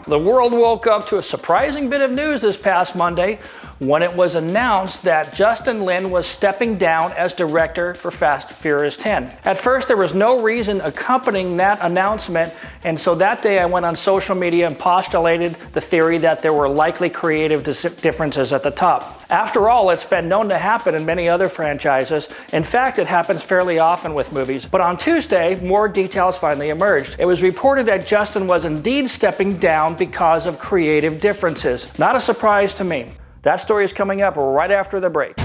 The world woke up to a surprising bit of news this past Monday when it was announced that Justin Lin was stepping down as director for Fast and Furious 10. At first, there was no reason accompanying that announcement, and so that day I went on social media and postulated the theory that there were likely creative differences at the top. After all, it's been known to happen in many other franchises. In fact, it happens fairly often with movies. But on Tuesday, more details finally emerged. It was reported that Justin was indeed stepping down because of creative differences. Not a surprise to me. That story is coming up right after the break.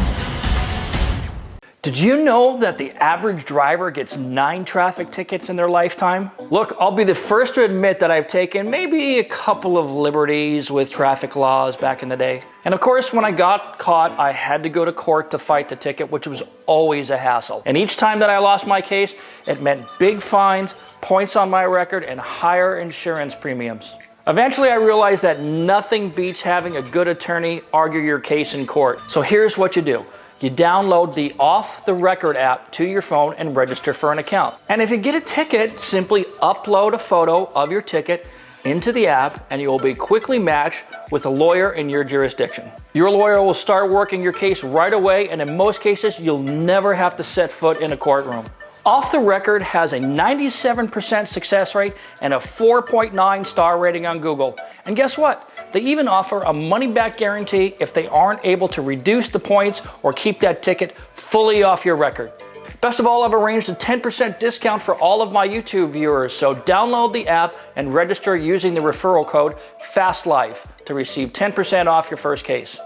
Did you know that the average driver gets 9 traffic tickets in their lifetime? Look, I'll be the first to admit that I've taken maybe a couple of liberties with traffic laws back in the day. And of course, when I got caught, I had to go to court to fight the ticket, which was always a hassle. And each time that I lost my case, it meant big fines, points on my record, and higher insurance premiums. Eventually, I realized that nothing beats having a good attorney argue your case in court. So here's what you do. You download the Off the Record app to your phone and register for an account. And if you get a ticket, simply upload a photo of your ticket into the app and you will be quickly matched with a lawyer in your jurisdiction. Your lawyer will start working your case right away, and in most cases, you'll never have to set foot in a courtroom. Off the Record has a 97% success rate and a 4.9 star rating on Google. And guess what? They even offer a money-back guarantee if they aren't able to reduce the points or keep that ticket fully off your record. Best of all, I've arranged a 10% discount for all of my YouTube viewers, so download the app and register using the referral code FASTLIFE to receive 10% off your first case.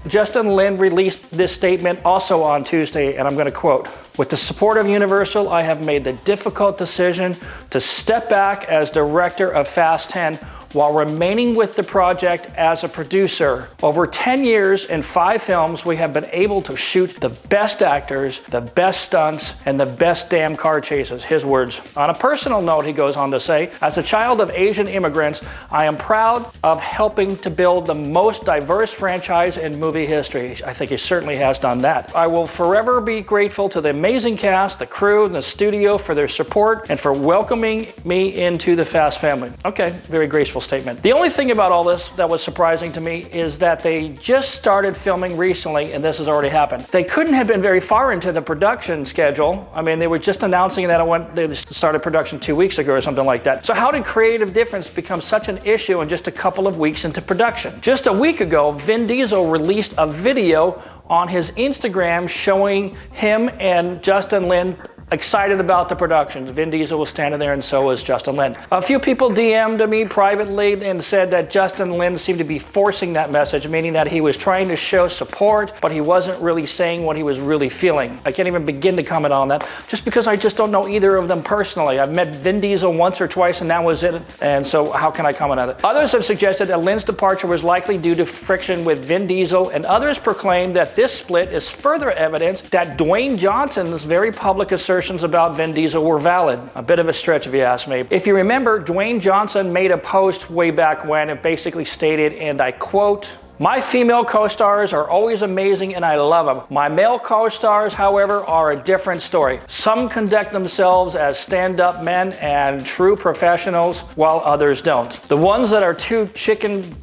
Justin Lin released this statement also on Tuesday, and I'm going to quote, "With the support of Universal, I have made the difficult decision to step back as director of Fast 10 while remaining with the project as a producer. Over 10 years and 5 films, we have been able to shoot the best actors, the best stunts, and the best damn car chases." His words. On a personal note, he goes on to say, "As a child of Asian immigrants, I am proud of helping to build the most diverse franchise in movie history." I think he certainly has done that. "I will forever be grateful to the amazing cast, the crew, and the studio for their support and for welcoming me into the Fast family." Okay, very graceful statement. The only thing about all this that was surprising to me is that they just started filming recently and this has already happened. They couldn't have been very far into the production schedule. I mean, they were just announcing that they started production 2 weeks ago or something like that. So how did creative difference become such an issue in just a couple of weeks into production? Just a week ago, Vin Diesel released a video on his Instagram showing him and Justin Lin excited about the productions. Vin Diesel was standing there and so was Justin Lin. A few people DM'd me privately and said that Justin Lin seemed to be forcing that message, meaning that he was trying to show support, but he wasn't really saying what he was really feeling. I can't even begin to comment on that, just because I just don't know either of them personally. I've met Vin Diesel once or twice and that was it, and so how can I comment on it? Others have suggested that Lin's departure was likely due to friction with Vin Diesel, and others proclaim that this split is further evidence that Dwayne Johnson's very public assertions about Vin Diesel were valid. A bit of a stretch if you ask me. If you remember, Dwayne Johnson made a post way back when it basically stated, and I quote, "My female co-stars are always amazing and I love them. My male co-stars, however, are a different story. Some conduct themselves as stand-up men and true professionals, while others don't. The ones that are too chicken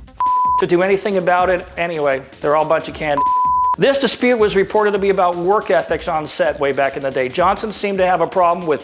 to do anything about it, anyway, they're all a bunch of candy." This dispute was reported to be about work ethics on set way back in the day. Johnson seemed to have a problem with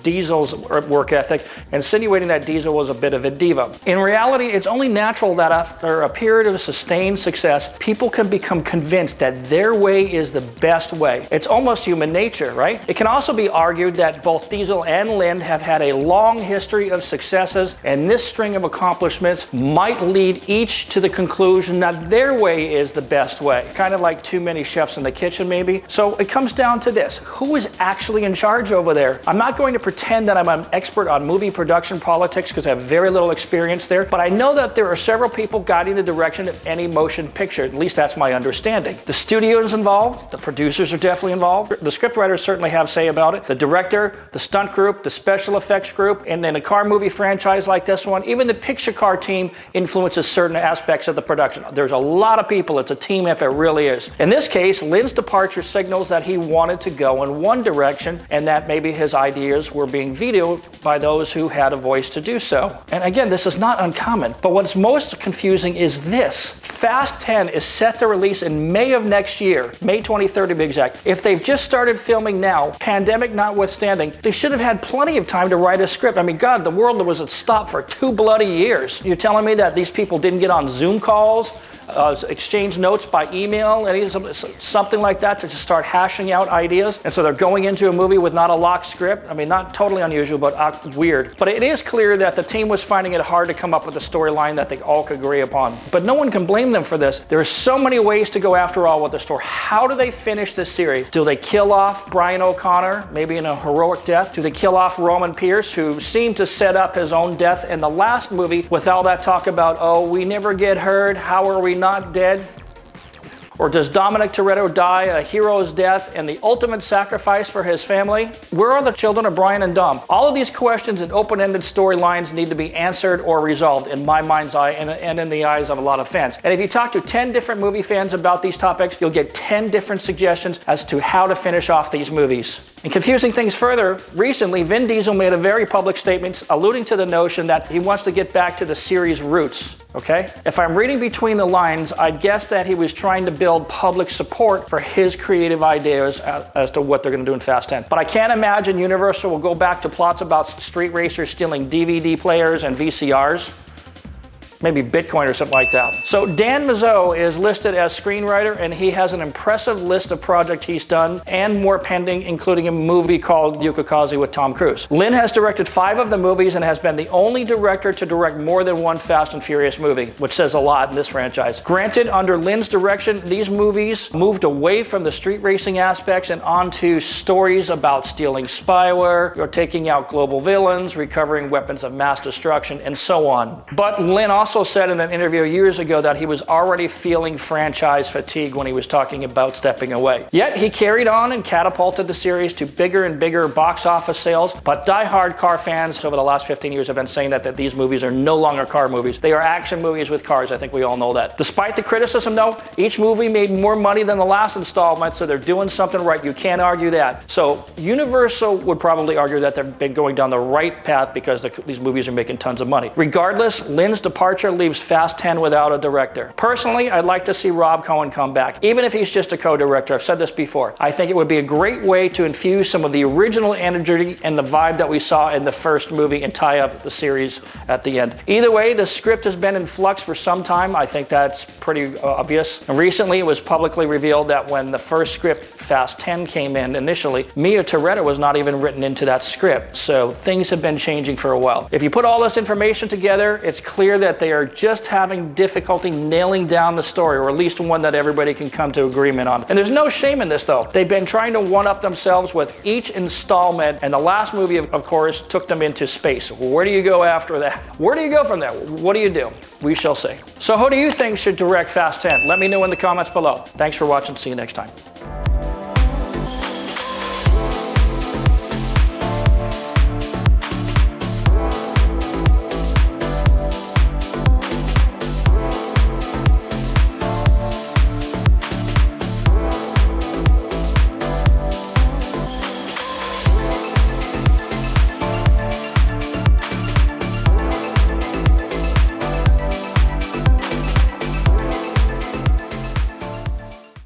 Diesel's work ethic, insinuating that Diesel was a bit of a diva. In reality, it's only natural that after a period of sustained success, people can become convinced that their way is the best way. It's almost human nature, right? It can also be argued that both Diesel and Lin have had a long history of successes, and this string of accomplishments might lead each to the conclusion that their way is the best way. Kind of like too many chefs in the kitchen, maybe. So it comes down to this. Who is actually in charge over there? I'm not going to pretend that I'm an expert on movie production politics because I have very little experience there, but I know that there are several people guiding the direction of any motion picture. At least that's my understanding. The studio is involved. The producers are definitely involved. The scriptwriters certainly have say about it. The director, the stunt group, the special effects group, and in a car movie franchise like this one, even the picture car team influences certain aspects of the production. There's a lot of people. It's a team effort, it really is. In this case, Lin's departure signals that he wanted to go in one direction and that maybe his ideas were being vetoed by those who had a voice to do so. And again, this is not uncommon, but what's most confusing is this. Fast 10 is set to release in May of next year, May 23rd to be exact. If they've just started filming now, pandemic notwithstanding, they should have had plenty of time to write a script. I mean, God, the world was at stop for 2 bloody years. You're telling me that these people didn't get on Zoom calls, exchange notes by email, something like that to just start hashing out ideas? And so they're going into a movie with not a locked script? I mean, not totally unusual, but weird. But it is clear that the team was finding it hard to come up with a storyline that they all could agree upon. But no one can blame them for this. There are so many ways to go after all with the story. How do they finish this series? Do they kill off Brian O'Connor, maybe in a heroic death? Do they kill off Roman Pierce, who seemed to set up his own death in the last movie with all that talk about, oh, we never get hurt, how are we not dead? Or does Dominic Toretto die a hero's death and the ultimate sacrifice for his family? Where are the children of Brian and Dom? All of these questions and open-ended storylines need to be answered or resolved in my mind's eye and in the eyes of a lot of fans. And if you talk to 10 different movie fans about these topics, you'll get 10 different suggestions as to how to finish off these movies. And confusing things further, recently Vin Diesel made a very public statement alluding to the notion that he wants to get back to the series' roots. Okay? If I'm reading between the lines, I'd guess that he was trying to build public support for his creative ideas as to what they're going to do in Fast 10. But I can't imagine Universal will go back to plots about street racers stealing DVD players and VCRs. Maybe Bitcoin or something like that. So Dan Mizeau is listed as screenwriter, and he has an impressive list of projects he's done and more pending, including a movie called Yukikaze with Tom Cruise. Lin has directed 5 of the movies and has been the only director to direct more than one Fast and Furious movie, which says a lot in this franchise. Granted, under Lin's direction, these movies moved away from the street racing aspects and onto stories about stealing spyware, or taking out global villains, recovering weapons of mass destruction, and so on. But Lin also said in an interview years ago that he was already feeling franchise fatigue when he was talking about stepping away. Yet he carried on and catapulted the series to bigger and bigger box office sales, but die-hard car fans over the last 15 years have been saying that these movies are no longer car movies. They are action movies with cars. I think we all know that. Despite the criticism though, each movie made more money than the last installment, so they're doing something right. You can't argue that. So Universal would probably argue that they've been going down the right path because these movies are making tons of money. Regardless, Lin's departure leaves Fast 10 without a director. Personally, I'd like to see Rob Cohen come back, even if he's just a co-director. I've said this before. I think it would be a great way to infuse some of the original energy and the vibe that we saw in the first movie and tie up the series at the end. Either way, the script has been in flux for some time. I think that's pretty obvious. And recently, it was publicly revealed that when the first script, Fast 10, came in initially, Mia Toretto was not even written into that script. So things have been changing for a while. If you put all this information together, it's clear that they are just having difficulty nailing down the story, or at least one that everybody can come to agreement on. And there's no shame in this though. They've been trying to one-up themselves with each installment, and the last movie, of course, took them into space. Where do you go after that? Where do you go from there? What do you do? We shall see. So who do you think should direct Fast 10? Let me know in the comments below. Thanks for watching. See you next time.